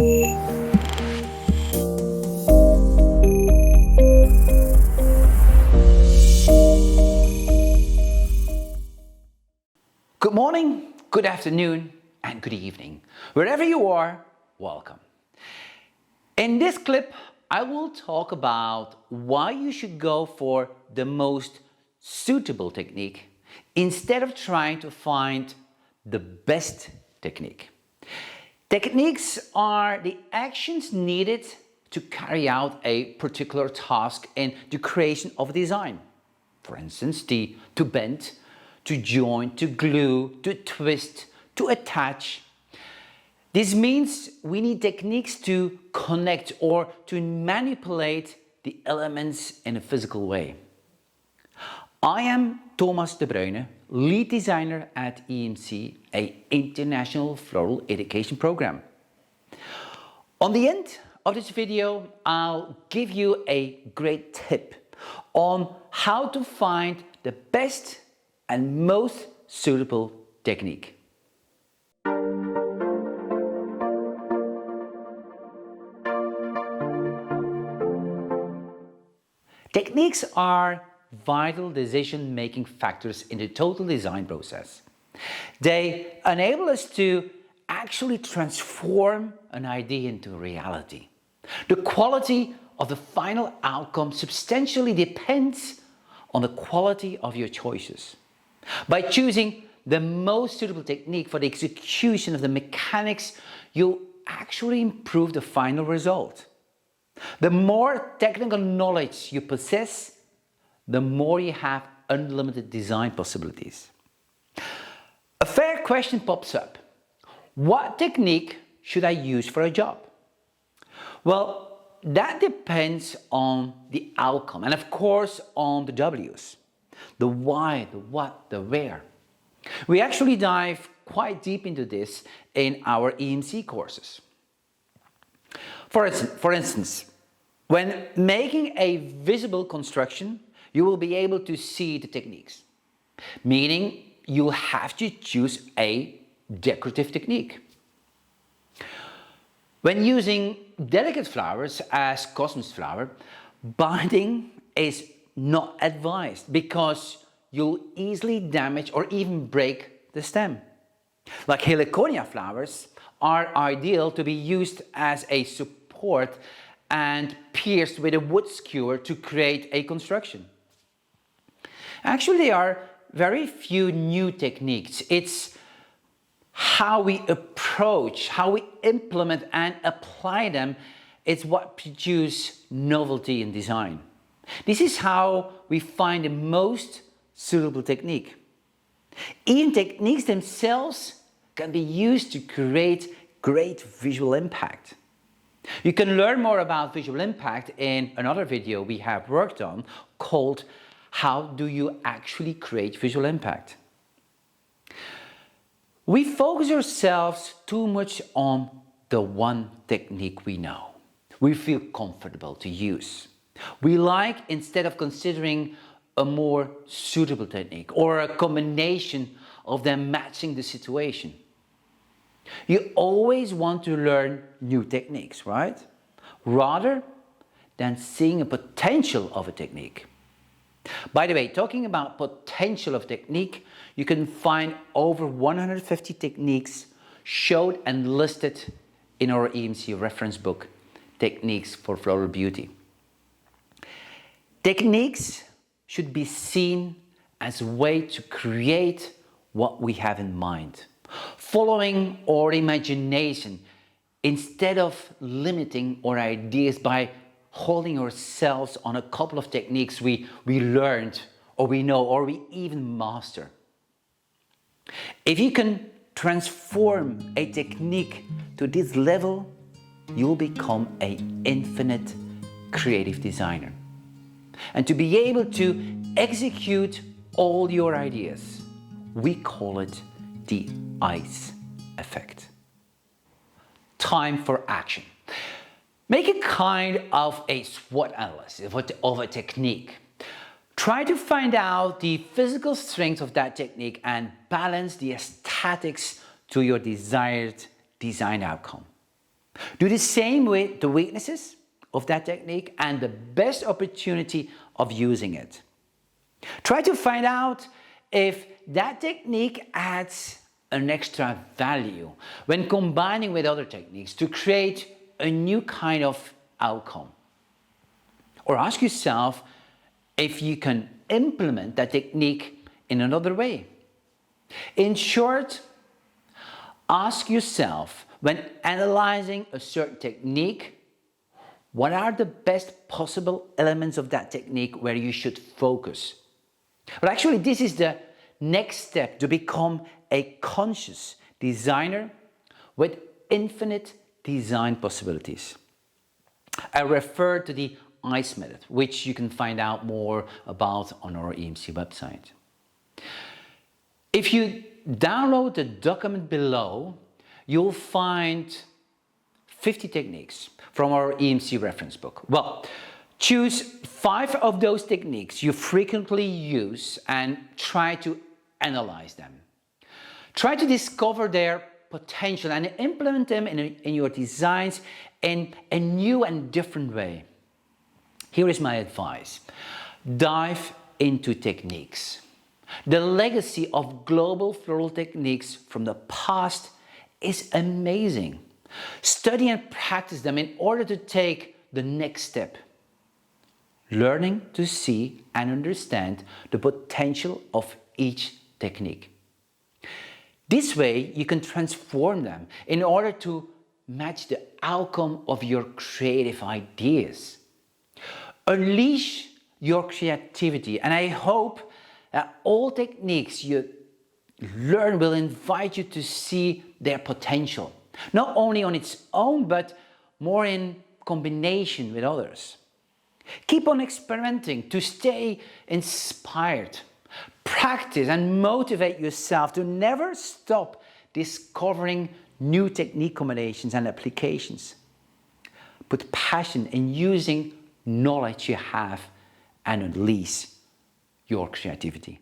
Good morning, good afternoon, and good evening. Wherever you are, welcome. In this clip, I will talk about why you should go for the most suitable technique instead of trying to find the best technique. Techniques are the actions needed to carry out a particular task in the creation of a design. For instance, to bend, to join, to glue, to twist, to attach. This means we need techniques to connect or to manipulate the elements in a physical way. I am Thomas de Bruyne, lead designer at EMC, an international floral education program. On the end of this video, I'll give you a great tip on how to find the best and most suitable technique. Techniques are vital decision-making factors in the total design process. They enable us to actually transform an idea into reality. The quality of the final outcome substantially depends on the quality of your choices. By choosing the most suitable technique for the execution of the mechanics, you'll actually improve the final result. The more technical knowledge you possess, the more you have unlimited design possibilities. A fair question pops up. What technique should I use for a job? Well, that depends on the outcome and of course on the W's. The why, the what, the where. We actually dive quite deep into this in our EMC courses. For instance, when making a visible construction, you will be able to see the techniques, meaning you'll have to choose a decorative technique. When using delicate flowers as Cosmos flower, binding is not advised because you'll easily damage or even break the stem. Like Heliconia flowers are ideal to be used as a support and pierced with a wood skewer to create a construction. Actually, there are very few new techniques. It's how we approach, how we implement and apply them, it's what produces novelty in design. This is how we find the most suitable technique. Even techniques themselves can be used to create great visual impact. You can learn more about visual impact in another video we have worked on called How Do You Actually Create Visual Impact? We focus ourselves too much on the one technique we know, we feel comfortable to use. We like, instead of considering a more suitable technique or a combination of them matching the situation. You always want to learn new techniques, right? Rather than seeing a potential of a technique. By the way, talking about potential of technique, you can find over 150 techniques showed and listed in our EMC reference book, Techniques for Floral Beauty. Techniques should be seen as a way to create what we have in mind, following our imagination instead of limiting our ideas by holding ourselves on a couple of techniques we learned or we know or we even master. If you can transform a technique to this level, you will become an infinite creative designer. And to be able to execute all your ideas, we call it the ice effect. Time for action. Make a kind of a SWOT analysis of a technique. Try to find out the physical strengths of that technique and balance the aesthetics to your desired design outcome. Do the same with the weaknesses of that technique and the best opportunity of using it. Try to find out if that technique adds an extra value when combining with other techniques to create a new kind of outcome. Or ask yourself if you can implement that technique in another way. In short, ask yourself when analyzing a certain technique, what are the best possible elements of that technique where you should focus? But actually, this is the next step to become a conscious designer with infinite design possibilities. I refer to the ICE method, which you can find out more about on our EMC website. If you download the document below, you'll find 50 techniques from our EMC reference book. Well, choose 5 of those techniques you frequently use and try to analyze them. Try to discover their potential and implement them in your designs in a new and different way. Here is my advice. Dive into techniques. The legacy of global floral techniques from the past is amazing. Study and practice them in order to take the next step. Learning to see and understand the potential of each technique. This way you can transform them in order to match the outcome of your creative ideas. Unleash your creativity, and I hope that all techniques you learn will invite you to see their potential, not only on its own, but more in combination with others. Keep on experimenting to stay inspired. Practice and motivate yourself to never stop discovering new technique combinations and applications. Put passion in using knowledge you have and unleash your creativity.